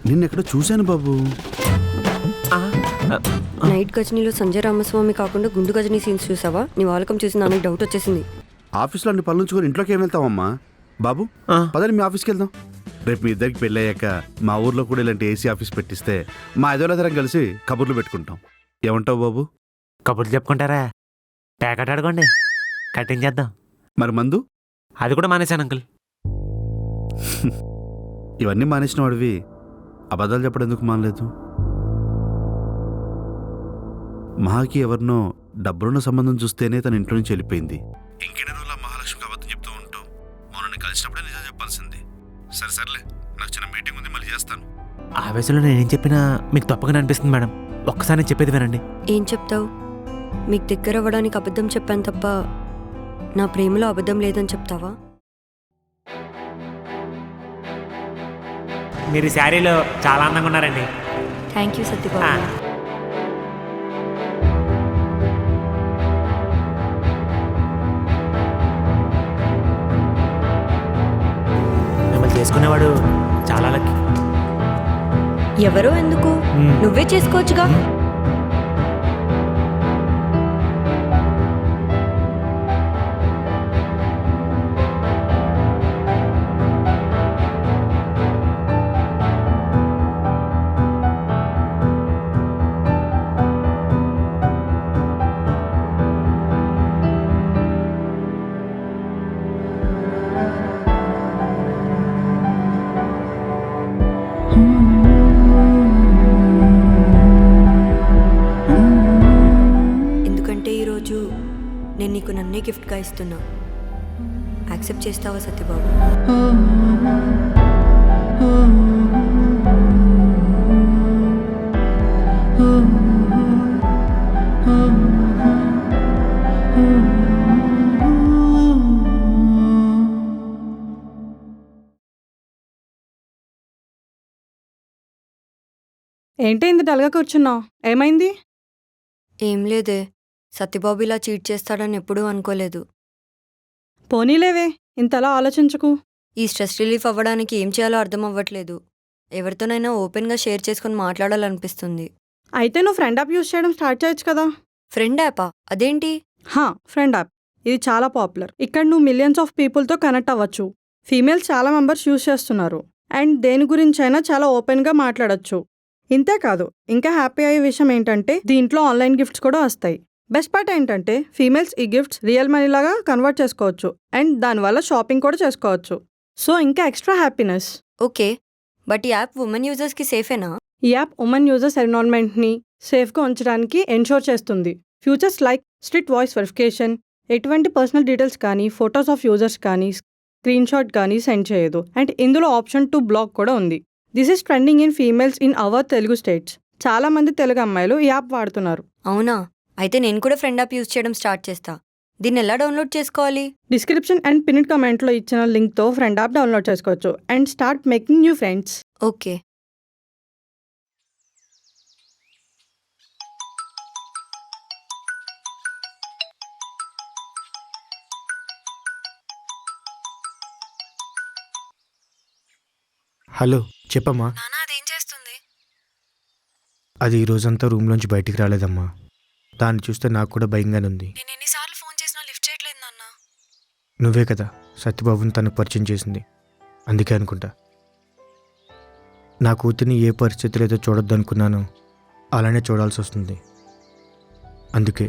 నిన్నెక్కడ చూశాను బాబు. నైట్ గజనీలో సంజయ్ రామస్వామి కాకుండా గుండు గజనీ సీన్స్ చూసావా? నీ వాలకం చూసి నాకు డౌట్ వచ్చేసింది. ఆఫీస్లో అన్ని పనులు ఉంచుకొని ఇంట్లోకి ఏం వెళ్తావమ్మా? బాబు పదని మీ ఆఫీస్కి వెళ్దాం. రేపు మీ ఇద్దరికి పెళ్ళి అయ్యాక మా ఊర్లో కూడా ఇలాంటి ఏసీ ఆఫీస్ పెట్టిస్తే మా ఐదోళ్ళందరం కలిసి కబుర్లు పెట్టుకుంటాం. ఏమంటావు బాబు? కబుర్లు చెప్పుకుంటారా? ప్యాకెట్ ఆడుకోండి, కట్టించేద్దాం. మరి మందు? అది కూడా మానేశాను అంకుల్. ఇవన్నీ మానేసిన వాడివి అబద్ధాలు చెప్పడం ఎందుకు మానలేదు? మహాకి ఎవరినో డబ్బులున్న సంబంధం చూస్తేనే తన ఇంట్లో నుంచి వెళ్ళిపోయింది. ఇంకెన్ని రోజుల మహాలక్ష్మికి అబద్ధం చెప్తూ ఉంటావు? మొన్న కలిసినప్పుడే నిజం చెప్పాల్సింది. సర్లే, నాకు చిన్న మీటింగ్ ఉంది, మళ్ళీ చేస్తాను. ఆవేశంలో నేనేం చెప్పినా మీకు తప్పగానే అనిపిస్తుంది మేడం. ఒక్కసారి చెప్పేది వినండి. ఏం చెప్తావు? మీకు దగ్గర అవ్వడానికి అబద్ధం చెప్పాను తప్ప నా ప్రేమలో అబద్ధం లేదని చెప్తావా? మీరు ఈ శారీలో చాలా అందంగా ఉన్నారండి. Thank you Satyababu. మిమ్మల్ని చేసుకునేవాడు చాలా లక్కీ. ఎవరో ఎందుకు, నువ్వే చేసుకోవచ్చుగా. ఎందుకంటే ఈరోజు నేను నీకు నన్నే గిఫ్ట్గా ఇస్తున్నా. యాక్సెప్ట్ చేస్తావా సత్యబాబు? ఏంటి ఇంత డల్గా కూర్చున్నావు? ఏమైంది? ఏం లేదే, సత్యబాబు ఇలా చీట్ చేస్తాడని ఎప్పుడూ అనుకోలేదు. పోనీలేవే, ఇంతలా ఆలోచించకు. ఈ స్ట్రెస్ రిలీఫ్ అవ్వడానికి ఏం చేయాలో అర్థం అవ్వట్లేదు. ఎవరితోనైనా ఓపెన్గా షేర్ చేసుకుని మాట్లాడాలనిపిస్తుంది. అయితే నువ్వు ఫ్రెండ్ యాప్ యూస్ చేయడం స్టార్ట్ చేయొచ్చు కదా. ఫ్రెండ్ యాపా? అదేంటి? ఫ్రెండ్ యాప్ ఇది చాలా పాపులర్. ఇక్కడ నువ్వు మిలియన్స్ ఆఫ్ పీపుల్తో కనెక్ట్ అవ్వచ్చు. ఫీమేల్స్ చాలా మెంబర్స్ యూస్ చేస్తున్నారు. అండ్ దేని గురించి అయినా చాలా ఓపెన్గా మాట్లాడచ్చు. ఇంతేకాదు, ఇంకా హ్యాపీ అయ్యే విషయం ఏంటంటే దీంట్లో ఆన్లైన్ గిఫ్ట్స్ కూడా వస్తాయి. బెస్ట్ పార్ట్ ఏంటంటే ఫీమేల్స్ ఈ గిఫ్ట్స్ రియల్ మనీలాగా కన్వర్ట్ చేసుకోవచ్చు. అండ్ దానివల్ల షాపింగ్ కూడా చేసుకోవచ్చు. సో ఇంకా ఎక్స్ట్రా హ్యాపీనెస్. ఓకే, బట్ ఈ యాప్ ఉమెన్ యూజర్స్కి సేఫేనా? ఈ యాప్ ఉమెన్ యూజర్స్ ఎన్విరాన్మెంట్ని సేఫ్గా ఉంచడానికి ఎన్షూర్ చేస్తుంది. Futures like strict voice verification, ఎటువంటి పర్సనల్ డీటెయిల్స్ కానీ, ఫొటోస్ ఆఫ్ యూజర్స్ కానీ, స్క్రీన్ షాట్ కానీ సెండ్ చేయదు. అండ్ ఇందులో ఆప్షన్ టు బ్లాక్ కూడా ఉంది. This is trending in females in our Telugu states. చాలా మంది తెలుగు అమ్మాయిలు ఈ యాప్ వాడుతున్నారు. అవునా? అయితే నేను కూడా ఫ్రెండ్ యాప్ యూజ్ చేయడం స్టార్ట్ చేస్తా. దీన్ని ఎలా డౌన్లోడ్ చేసుకోవాలి? డిస్క్రిప్షన్ అండ్ పిన్డ్ కమెంట్లో ఇచ్చిన లింక్తో ఫ్రెండ్ యాప్ డౌన్లోడ్ చేసుకోవచ్చు and start making new friends. Okay. Hello, చెప్పమ్మా. నానా, అదేం చేస్తుంది? అది ఈరోజంతా రూమ్లోంచి బయటికి రాలేదమ్మా. దాన్ని చూస్తే నాకు కూడా భయంగానే ఉంది. నేను ఎన్నిసార్లు ఫోన్ చేసినా లిఫ్ట్ చేయట్లేదు నాన్న. నువ్వే కదా సత్యబాబుని తనకు పరిచయం చేసింది, అందుకే అనుకుంటా. నా కూతుర్ని ఏ పరిస్థితులు ఏదో చూడొద్దు అనుకున్నానో అలానే చూడాల్సి వస్తుంది. అందుకే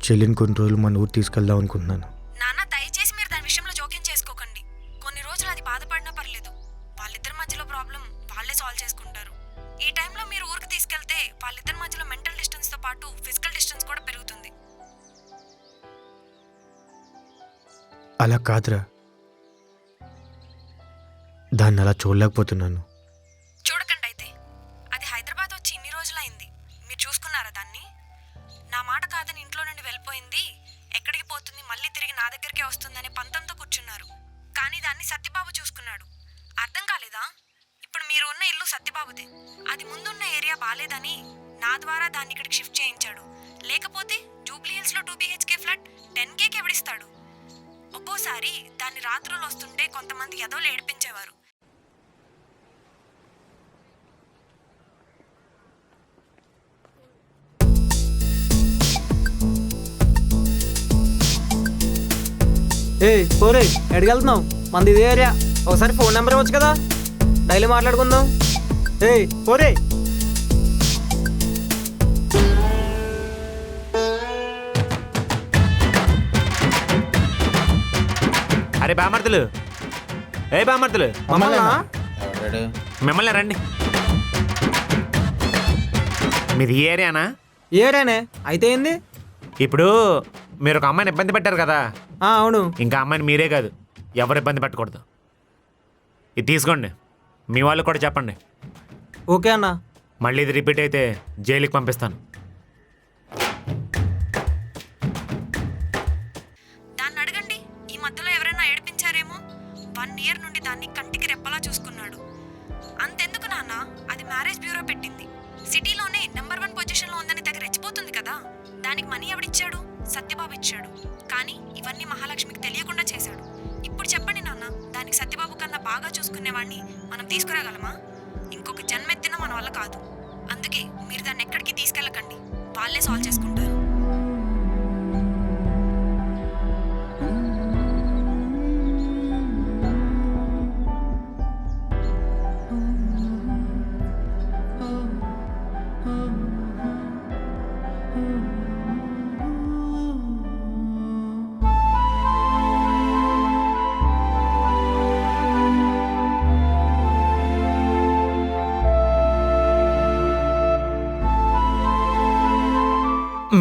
చెల్లిని కొన్ని రోజులు మన ఊరు తీసుకెళ్దాం అనుకుంటున్నాను. నాన్న, దయచేసి మీరు దాని విషయంలో జోక్యం చేసుకోకండి. కొన్ని రోజులు అది బాధపడినా పర్లేదు. వాళ్ళిద్దరి మధ్యలో ప్రాబ్లం వాళ్ళే సాల్వ్ చేసుకుంటారు. ఈ టైంలో మీరు ఊరికి తీసుకెళ్తే వాళ్ళిద్దరి మధ్యలో మెంటల్ డిస్టెన్స్ తో పాటు ఫిజికల్ డిస్టెన్స్ కూడా పెరుగుతుంది. అలా కాదురా, దాన్ని అలా చూడలేకపోతున్నాను. చూడకండి. అయితే అది హైదరాబాద్ వచ్చి ఇన్ని రోజులైంది, మీరు చూసుకున్నారా దాన్ని? నా మాట కాదని ఇంట్లో నుండి వెళ్ళిపోయింది. ఎక్కడికి పోతుంది, మళ్ళీ తిరిగి నా దగ్గరికే వస్తుందనే పంతంతో కూర్చున్నారు. కానీ దాన్ని సత్యబాబు చూసుకున్నాడు. అర్థం కాలేదా? ఇప్పుడు మీరు ఉన్న ఇల్లు సత్యబాబుదే. అది ముందున్న ఏరియా బాలేదని నా ద్వారా దాన్ని ఇక్కడికి షిఫ్ట్ చేయించాడు. లేకపోతే జూబ్లీ హిల్స్ లో 2 BHK ఫ్లాట్ 10K ఎవడిస్తాడు? ఒక్కోసారి దాన్ని రాత్రులు వస్తుంటే కొంతమంది ఎదవలు ఏడిపించేవారు. ఏ పోరే ఎక్కడికి వెళ్తున్నావు? మనది ఇదే ఏరియా. ఒకసారి ఫోన్ నెంబర్ ఇవ్వచ్చు కదా, డైలీ మాట్లాడుకుందాం. ఏ పోరే. అరే బామర్తులు, ఏ బామర్తులు, మమ్మల్నా? మిమ్మల్ని రండి. మీది ఈ ఏరియానా? ఈ ఏరియానే. అయితే ఏంది? ఇప్పుడు మీరు ఒక అమ్మాయిని ఇబ్బంది పెట్టారు కదా, అవును. ఇంకా అమ్మాయిని మీరే కాదు ఎవరు ఇబ్బంది పెట్టకూడదు. ఇది తీసుకోండి, మీ వాళ్ళు కూడా చెప్పండి. ఓకే అన్న. మళ్ళీ ఇది రిపీట్ అయితే జైలుకి పంపిస్తాను. దాన్ని అడగండి, ఈ మధ్యలో ఎవరైనా ఏడిపించారేమో. 1 year నుండి దాన్ని కంటికి రెప్పలా చూసుకున్నాడు. అంతెందుకు నాన్న, అది మ్యారేజ్ బ్యూరో పెట్టింది. సిటీలోనే నెంబర్ 1 పొజిషన్లో ఉందని దగ్గర రెచ్చిపోతుంది కదా. దానికి మనీ ఎవడిచ్చాడు? సత్యబాబు ఇచ్చాడు. కానీ ఇవన్నీ మహాలక్ష్మికి తెలియకుండా చేశాడు. ఇప్పుడు చెప్పండి నాన్న, దానికి సత్యబాబు కన్నా బాగా చూసుకునేవాడిని మనం తీసుకురాగలమా? ఇంకొక జన్మెత్తిన మన వల్ల కాదు. అందుకే మీరు దాన్ని ఎక్కడికి తీసుకెళ్ళకండి, వాళ్ళే సాల్వ్ చేసుకుంటారు.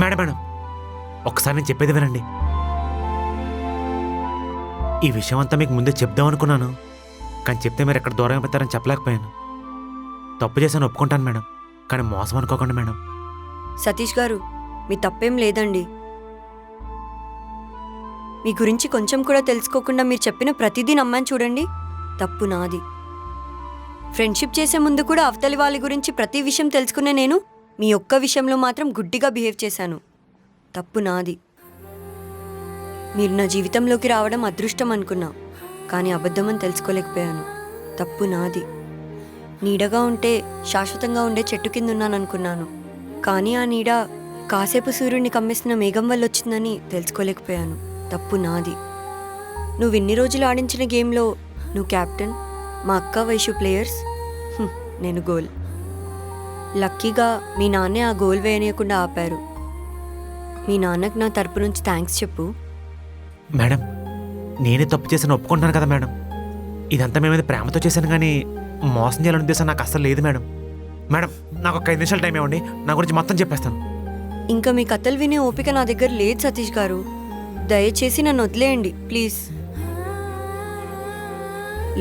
మేడం మేడం, ఒకసారి నేను చెప్పేది వినండి. ఈ విషయం అంతా మీకు ముందే చెప్దాం అనుకున్నాను, కానీ చెప్తే మీరు ఎక్కడ దూరం అయిపోతారని చెప్పలేకపోయాను. తప్పు చేశాను ఒప్పుకుంటాను మేడం, కానీ మోసం అనుకోకండి మేడం. సతీష్ గారు, మీ తప్పేం లేదండి. మీ గురించి కొంచెం కూడా తెలుసుకోకుండా మీరు చెప్పిన ప్రతిదీ నమ్మాను చూడండి, తప్పు నాది. ఫ్రెండ్షిప్ చేసే ముందు కూడా అవతలి వాళ్ళ గురించి ప్రతి విషయం తెలుసుకునే నేను మీ ఒక్క విషయంలో మాత్రం గుడ్డిగా బిహేవ్ చేశాను, తప్పు నాది. మీరు నా జీవితంలోకి రావడం అదృష్టం అనుకున్నా, కానీ అబద్ధమని తెలుసుకోలేకపోయాను, తప్పు నాది. నీడగా ఉంటే శాశ్వతంగా ఉండే చెట్టు కింద ఉన్నాను అనుకున్నాను, కానీ ఆ నీడ కాసేపు సూర్యుడిని కమ్మేసిన మేఘం వల్ల వచ్చిందని తెలుసుకోలేకపోయాను, తప్పు నాది. నువ్వు ఇన్ని రోజులు ఆడించిన గేమ్లో నువ్వు కెప్టెన్, మా అక్క వైషు ప్లేయర్స్, నేను గోల్. లక్కీగా మీ నాన్నే ఆ గోల్ వేయనీయకుండా ఆపారు. మీ నాన్నకు నా తరపు నుంచి థ్యాంక్స్ చెప్పు. మేడం, నేనే తప్పు చేశాను ఒప్పుకుంటున్నాను కదా మేడం. ఇదంతా మేమేది ప్రేమతో చేశాను, కానీ మోసం చేయాలని ఉద్దేశం నాకు అస్సలు లేదు మేడం. మేడం, నాకు ఒక 5 నిమిషాలు టైం ఇవ్వండి, నా గురించి మొత్తం చెప్పేస్తాను. ఇంకా మీ కథలు వినే ఓపిక నా దగ్గర లేదు సతీష్ గారు, దయచేసి నన్ను వదిలేయండి ప్లీజ్.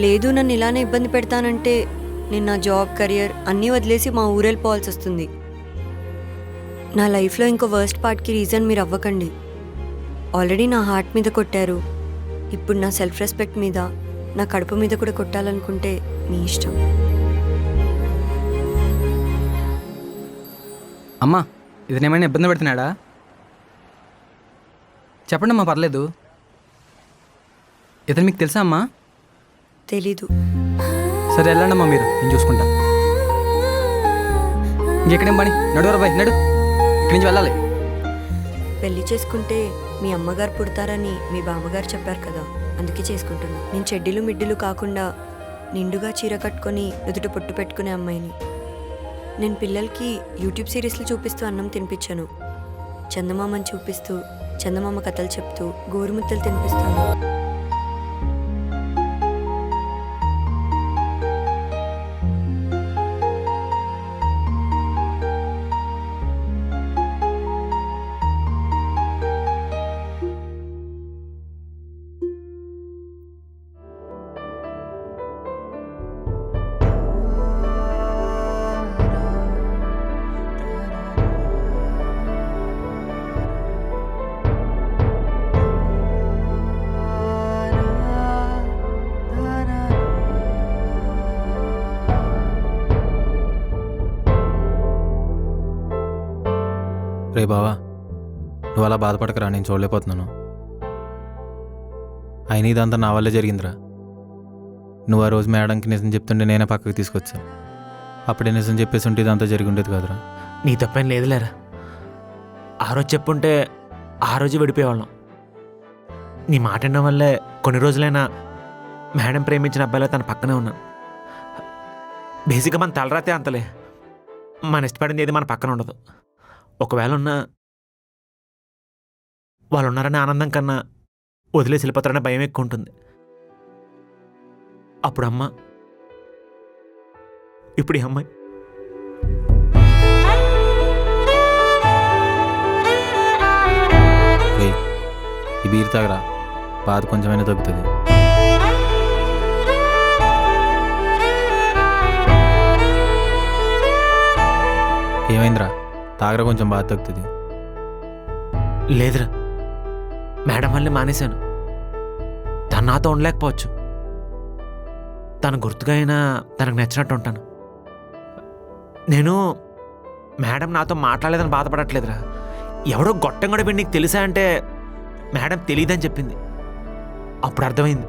లేదు, నన్ను ఇలానే ఇబ్బంది పెడతానంటే నేను నా జాబ్, కెరియర్ అన్నీ వదిలేసి మా ఊరెళ్ళిపోవాల్సి వస్తుంది. నా లైఫ్లో ఇంకో వర్స్ట్ పార్ట్కి రీజన్ మీరు అవ్వకండి. ఆల్రెడీ నా హార్ట్ మీద కొట్టారు, ఇప్పుడు నా సెల్ఫ్ రెస్పెక్ట్ మీద, నా కడుపు మీద కూడా కొట్టాలనుకుంటే మీ ఇష్టం. అమ్మా, ఇతనేమైనా ఇబ్బంది పెడుతున్నాడా? చెప్పండి అమ్మా, పర్లేదు. ఇతను మీకు తెలుసా అమ్మా? తెలీదు. సరే వెళ్ళండమ్మా, మీరు నేను చూసుకుంటా. ఇంకెక్కడేం పని? నడువరా బాయ్, నడు, ఇక్కడి నుంచి వెళ్ళాలి. పెళ్లి చేసుకుంటే మీ అమ్మగారు పుడతారని మీ బామ్మగారు చెప్పారు కదా, అందుకే చేసుకుంటున్నా. నేను చెడ్డీలు మిడ్డీలు కాకుండా నిండుగా చీర కట్టుకొని నుదుట పొట్టు పెట్టుకునే అమ్మాయిని. నేను పిల్లలకి యూట్యూబ్ సిరీస్లు చూపిస్తూ అన్నం తినిపించాను, చందమామని చూపిస్తూ చందమామ కథలు చెప్తూ గోరుముద్దలు తినిపిస్తాను. రే బావా, నువ్వు అలా బాధపడకరా, నేను చూడలేకపోతున్నాను. అయినా ఇదంతా నా వల్లే జరిగిందిరా. నువ్వు ఆ రోజు మేడంకి నిజం చెప్తుంటే నేనే పక్కకి తీసుకొచ్చా. అప్పుడే నిజం చెప్పేసి ఉంటే ఇదంతా జరిగి ఉండేది కదరా. నీ తప్పేం లేదులేరా, ఆ రోజు చెప్పుంటే ఆ రోజు విడిపోయేవాళ్ళం. నీ మాట వినడం వల్లే కొన్ని రోజులైనా మేడం ప్రేమించిన అబ్బాయిలో తన పక్కనే ఉన్నాను. బేసిక్గా మన తలరాతే అంతలే, మన ఇష్టపడింది ఏది మన పక్కన ఉండదు. ఒకవేళ ఉన్నా వాళ్ళు ఉన్నారనే ఆనందం కన్నా వదిలేసి వెళ్ళిపోతారనే భయం ఎక్కువ ఉంటుంది. అప్పుడు అమ్మ, ఇప్పుడు ఈ అమ్మాయి. ఏయ్, ఈ బీర్ తాగరా, బాధ కొంచెమైనా తగ్గుతుంది. ఏమైందిరా, తాగరా, కొంచెం బాధ తగ్గుతుంది. లేదురా, మేడం వల్లే మానేశాను. తను నాతో ఉండలేకపోవచ్చు, తన గుర్తుగా అయినా తనకు నచ్చినట్టు ఉంటాను. నేను మేడం నాతో మాట్లాడలేదని బాధపడట్లేదురా. ఎవడో గొట్టం కూడా నీకు తెలుసా అంటే మేడం తెలియదని చెప్పింది. అప్పుడు అర్థమైంది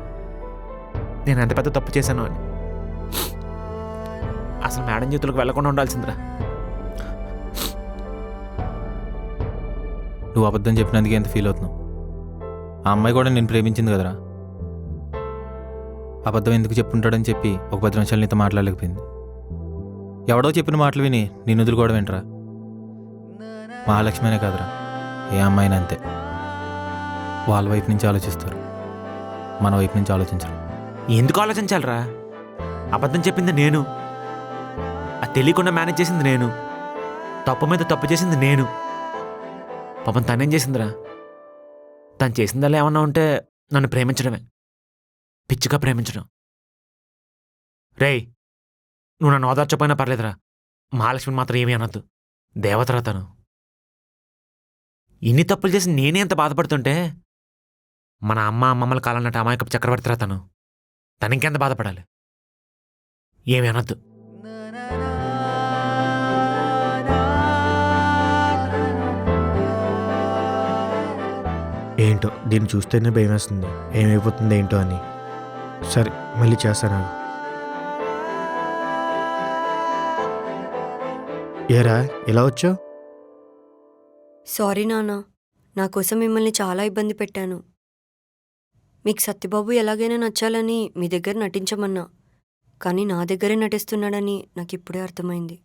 నేను ఎంత పెద్ద తప్పు చేశాను అని. అసలు మేడం చేతులకు వెళ్లకుండా ఉండాల్సిందిరా. నువ్వు అబద్ధం చెప్పినందుకు ఎంత ఫీల్ అవుతున్నావు? ఆ అమ్మాయి కూడా నేను ప్రేమించింది కదరా. అబద్ధం ఎందుకు చెప్పుంటాడని చెప్పి ఒక 10 నిమిషాలు నీతో మాట్లాడలేకపోయింది. ఎవడో చెప్పిన మాటలు విని నేను వదులుకోవడం ఏంట్రా? మహాలక్ష్మి అనే కాదురా, ఏ అమ్మాయినా అంతే. వాళ్ళ వైపు నుంచి ఆలోచిస్తారు, మన వైపు నుంచి ఆలోచించరు. ఎందుకు ఆలోచించాలరా? అబద్ధం చెప్పింది నేను, అది తెలియకుండా మేనేజ్ చేసింది నేను, తప్పు మీద తప్పు చేసింది నేను. పాపం తనేం చేసిందిరా? తను చేసిందల్లా ఏమన్నా ఉంటే నన్ను ప్రేమించడమే, పిచ్చిగా ప్రేమించడం. రేయ్, నువ్వు నన్ను ఓదార్చపోయినా పర్లేదురా, మహాలక్ష్మిని మాత్రం ఏమీ అనొద్దు. దేవతరా తను. ఇన్ని తప్పులు చేసి నేనే ఎంత బాధపడుతుంటే మన అమ్మమ్మల కాలన్నట్టు అమాయకపు చక్రవర్తిరా తను. తనింకెంత బాధపడాలి? ఏమీ అనొద్దు. ఏంటో దీన్ని చూస్తేనే భయం వేస్తుంది, ఏమైపోతుంది ఏంటో అని. సరే, మళ్ళీ చేస్తాను. ఏరా ఇలా వచ్చావు? సారీ నాన్న, నా కోసం మిమ్మల్ని చాలా ఇబ్బంది పెట్టాను. మీకు సత్యబాబు ఎలాగైనా నచ్చాలని మీ దగ్గర నటించమన్నా, కానీ నా దగ్గరే నటిస్తున్నాడని నాకు ఇప్పుడే అర్థమైంది.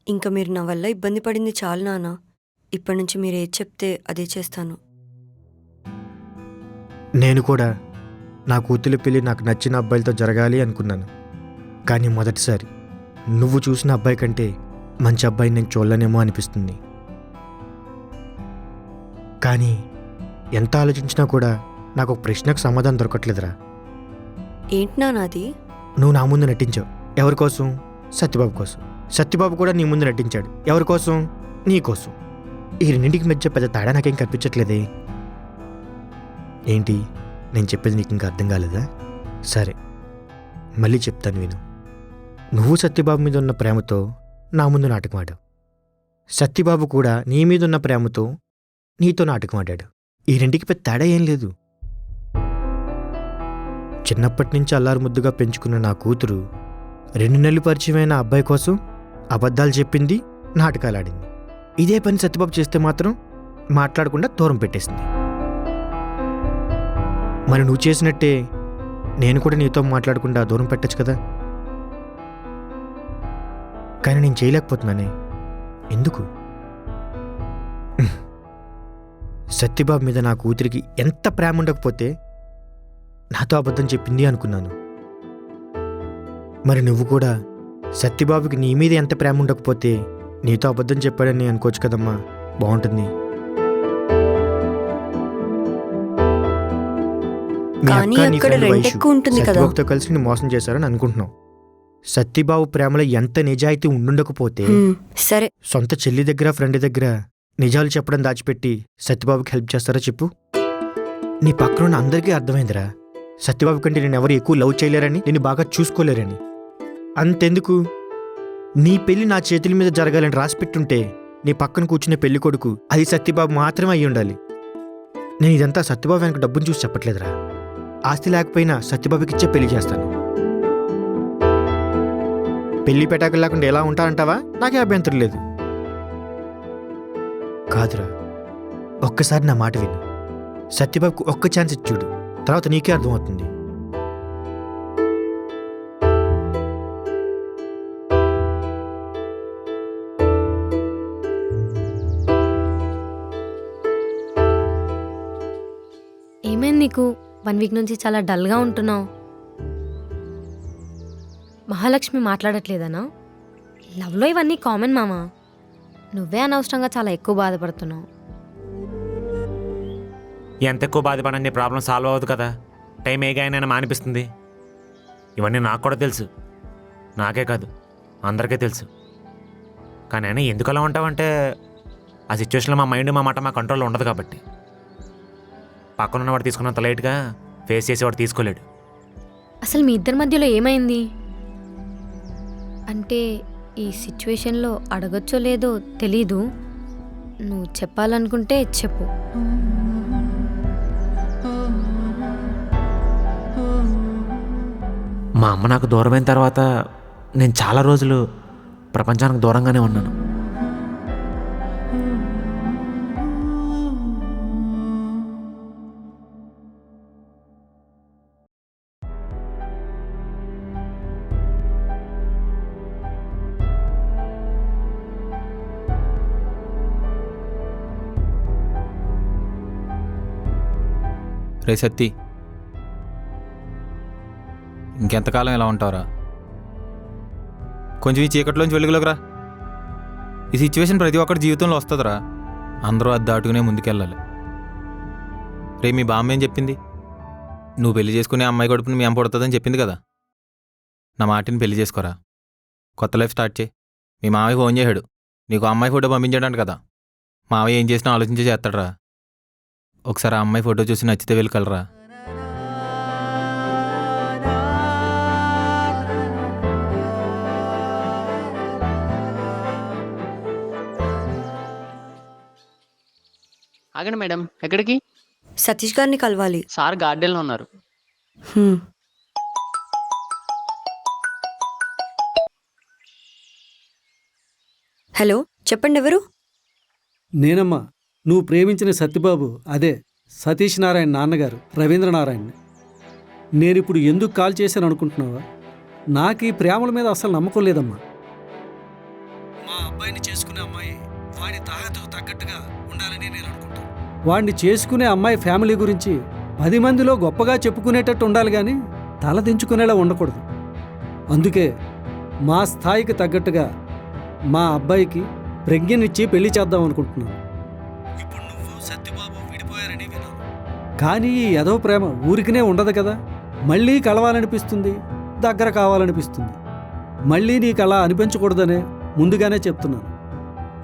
ఇంకా మీరు నా వల్ల ఇబ్బంది పడింది చాలు నాన్న. ఇప్పటి నుంచి మీరు ఏది చెప్తే అదే చేస్తాను. నేను కూడా నా కూతురి పెళ్ళి నాకు నచ్చిన అబ్బాయిలతో జరగాలి అనుకున్నాను. కానీ మొదటిసారి నువ్వు చూసిన అబ్బాయి కంటే మంచి అబ్బాయిని నేను చూడలేనేమో అనిపిస్తుంది. కానీ ఎంత ఆలోచించినా కూడా నాకు ఒక ప్రశ్నకు సమాధానం దొరకట్లేదురా. ఏంటి నాన్న అది? నువ్వు నా ముందు నటించావు. ఎవరి కోసం? సత్యబాబు కోసం. సత్యబాబు కూడా నీ ముందు నటించాడు. ఎవరి కోసం? నీ కోసం. ఈ రెండింటికి మధ్య పెద్ద తేడా నాకేం కనిపించట్లేదే. ఏంటి, నేను చెప్పేది నీకు ఇంకా అర్థం కాలేదా? సరే, మళ్ళీ చెప్తాను విను. నువ్వు సత్యబాబు మీద ఉన్న ప్రేమతో నా ముందు నాటకం ఆడావు. సత్యబాబు కూడా నీ మీద ఉన్న ప్రేమతో నీతో నాటకం ఆడాడు. ఈ రెండింటికి పెద్ద తేడా ఏం లేదు. చిన్నప్పటి నుంచి అల్లారు ముద్దుగా పెంచుకున్న నా కూతురు 2 నెలలు పరిచయమైన అబ్బాయి కోసం అబద్ధాలు చెప్పింది, నాటకాలు ఆడింది. ఇదే పని సత్యబాబు చేస్తే మాత్రం మాట్లాడకుండా దూరం పెట్టేసింది. మరి నువ్వు చేసినట్టే నేను కూడా నీతో మాట్లాడకుండా దూరం పెట్టచ్చు కదా. కానీ నేను చేయలేకపోతున్నానే. ఎందుకు? సత్యబాబు మీద నా కూతురికి ఎంత ప్రేమ ఉండకపోతే నాతో అబద్ధం చెప్పింది అనుకున్నాను. మరి నువ్వు కూడా సత్యబాబుకి నీ మీద ఎంత ప్రేమ ఉండకపోతే నీతో అబద్ధం చెప్పాడని అనుకోవచ్చు కదమ్మా. బాగుంటుంది. మీ కానీ అక్క, నీ అక్కడ ఫ్రెండ్ రెంట్ వైషు ఎక్కువ ఉంటుంది కదా. సత్యబాబుతో కలిసి నేను మోసం చేశారని అనుకుంటున్నావు. సత్యబాబు ప్రేమలో ఎంత నిజాయితీ ఉండుండకపోతే సరే, సొంత చెల్లి దగ్గర, ఫ్రెండ్ దగ్గర నిజాలు చెప్పడం దాచిపెట్టి సత్యబాబుకి హెల్ప్ చేస్తారా చెప్పు? నీ పక్కనున్న అందరికీ అర్థమైందిరా, సత్యబాబు కంటే నేను ఎవరు ఎక్కువ లవ్ చేయలేరని, నేను బాగా చూసుకోలేరని. అంతెందుకు, నీ పెళ్లి నా చేతుల మీద జరగాలని రాసిపెట్టుంటే నీ పక్కన కూర్చునే పెళ్లి కొడుకు అది సత్యబాబు మాత్రమే అయి ఉండాలి. నేను ఇదంతా సత్యబాబు వెనక డబ్బును చూసి చెప్పట్లేదురా. ఆస్తి లేకపోయినా సత్యబాబుకి ఇచ్చే పెళ్లి చేస్తాను. పెళ్లి పెటాకులు లేకుండా ఎలా ఉంటారంటావా? నాకే అభ్యంతరం లేదు. కాదురా, ఒక్కసారి నా మాట విను. సత్యబాబుకి ఒక్క ఛాన్స్ ఇచ్చి చూడు, తర్వాత నీకే అర్థమవుతుంది. ఏమైంది నీకు? 1 వీక్ నుంచి చాలా డల్గా ఉంటున్నావు. మహాలక్ష్మి మాట్లాడట్లేదనా? లవ్లో ఇవన్నీ కామన్ మామా. నువ్వే అనవసరంగా చాలా ఎక్కువ బాధపడుతున్నావు. ఎంత ఎక్కువ బాధపడని ప్రాబ్లం సాల్వ్ అవ్వదు కదా. టైం ఏగాయనైనా మానిపిస్తుంది. ఇవన్నీ నాకు కూడా తెలుసు, నాకే కాదు అందరికీ తెలుసు. కానీ అయినా ఎందుకు అలా ఉంటావంటే ఆ సిచ్యువేషన్లో మా మైండ్ మా మాట మా కంట్రోల్లో ఉండదు కాబట్టి. పక్కన ఉన్నవాడు తీసుకున్నంత లైట్గా ఫేస్ చేసేవాడు తీసుకోలేడు. అసలు మీ ఇద్దరి మధ్యలో ఏమైంది? అంటే ఈ సిచ్యువేషన్లో అడగచ్చో లేదో తెలీదు. నువ్వు చెప్పాలనుకుంటే చెప్పు. మా అమ్మ నాకు దూరమైన తర్వాత నేను చాలా రోజులు ప్రపంచానికి దూరంగానే ఉన్నాను. రే సత్తి, ఇంకెంతకాలం ఇలా ఉంటావురా? కొంచెం ఈ చీకట్లోంచి వెలుగులోకి రా. ఈ సిచ్యువేషన్ ప్రతి ఒక్కరి జీవితంలో వస్తుందిరా. అందరూ అది దాటుకునే ముందుకెళ్ళాలి. రే మీ బామ్మ ఏం చెప్పింది? నువ్వు పెళ్లి చేసుకునే అమ్మాయి గడుపుని మీ అమ్మ పుడుతుందని చెప్పింది కదా. నా మాటిని పెళ్లి చేసుకోరా, కొత్త లైఫ్ స్టార్ట్ చేయి. మీ మావయ్య ఫోన్ చేశాడు, నీకు అమ్మాయి ఫోటో పంపించాడంట కదా. మావయ్య ఏం చేసినా ఆలోచించే చేస్తాడరా. ఒకసారి ఆ అమ్మాయి ఫోటో చూసి నచ్చితే వెళ్ళగలరా. ఆగండి మేడం, ఎక్కడికి? సతీష్ గారిని కలవాలి. సార్ గార్డెన్లో ఉన్నారు. హ్మ్. హలో, చెప్పండి ఎవరు? నేనమ్మా, నువ్వు ప్రేమించిన సత్యబాబు, అదే సతీష్ నారాయణ నాన్నగారు రవీంద్రనారాయణ. నేనిప్పుడు ఎందుకు కాల్ చేశాను అనుకుంటున్నావా? నాకు ఈ ప్రేమల మీద అసలు నమ్మకం లేదమ్మా. మా అబ్బాయిని చేసుకునే అమ్మాయి వాడి తాహతకు తగ్గట్టుగా ఉండాలని నేను అనుకుంటాను. వాడిని చేసుకునే అమ్మాయి ఫ్యామిలీ గురించి 10 మందిలో గొప్పగా చెప్పుకునేటట్టు ఉండాలి కానీ తలదించుకునేలా ఉండకూడదు. అందుకే మా స్థాయికి తగ్గట్టుగా మా అబ్బాయికి ప్రజ్ఞనిచ్చి పెళ్లి చేద్దాం అనుకుంటున్నాను. ఇప్పుడు నువ్వు సత్యబాబు విడిపోయారని విన్నాను, కానీ ఈ ఎదవ ప్రేమ ఊరికినే ఉండదు కదా. మళ్ళీ కలవాలనిపిస్తుంది, దగ్గర కావాలనిపిస్తుంది. మళ్ళీ నీకు అలా అనిపించకూడదనే ముందుగానే చెప్తున్నాను.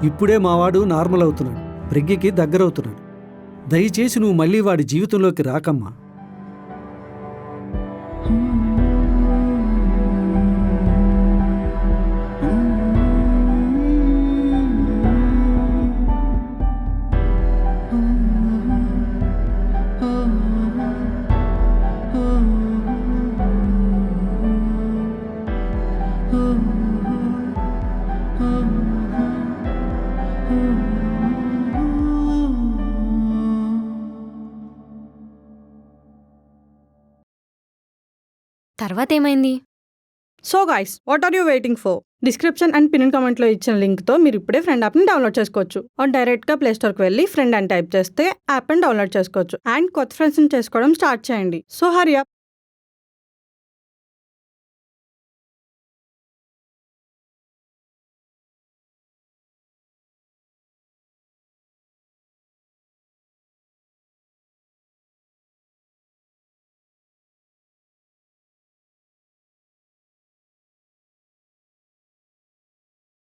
ఇప్పుడే మావాడు నార్మల్ అవుతున్నాడు, ప్రజ్ఞకి దగ్గరవుతున్నాడు. దయచేసి నువ్వు మళ్ళీ వాడి జీవితంలోకి రాకమ్మా. తర్వాత ఏమైంది? So guys, what are you waiting for? Description and pin కామెంట్లో ఇచ్చిన లింక్తో మీరు ఇప్పుడే ఫ్రెండ్ యాప్ని డౌన్లోడ్ చేసుకోవచ్చు. ఆర్ డైరెక్ట్గా ప్లేస్టోర్కి వెళ్ళి ఫ్రెండ్ అని టైప్ చేస్తే యాప్ని డౌన్లోడ్ చేసుకోవచ్చు. అండ్ కొత్త ఫ్రెండ్స్ని చేసుకోవడం స్టార్ట్ చేయండి. So Hari up.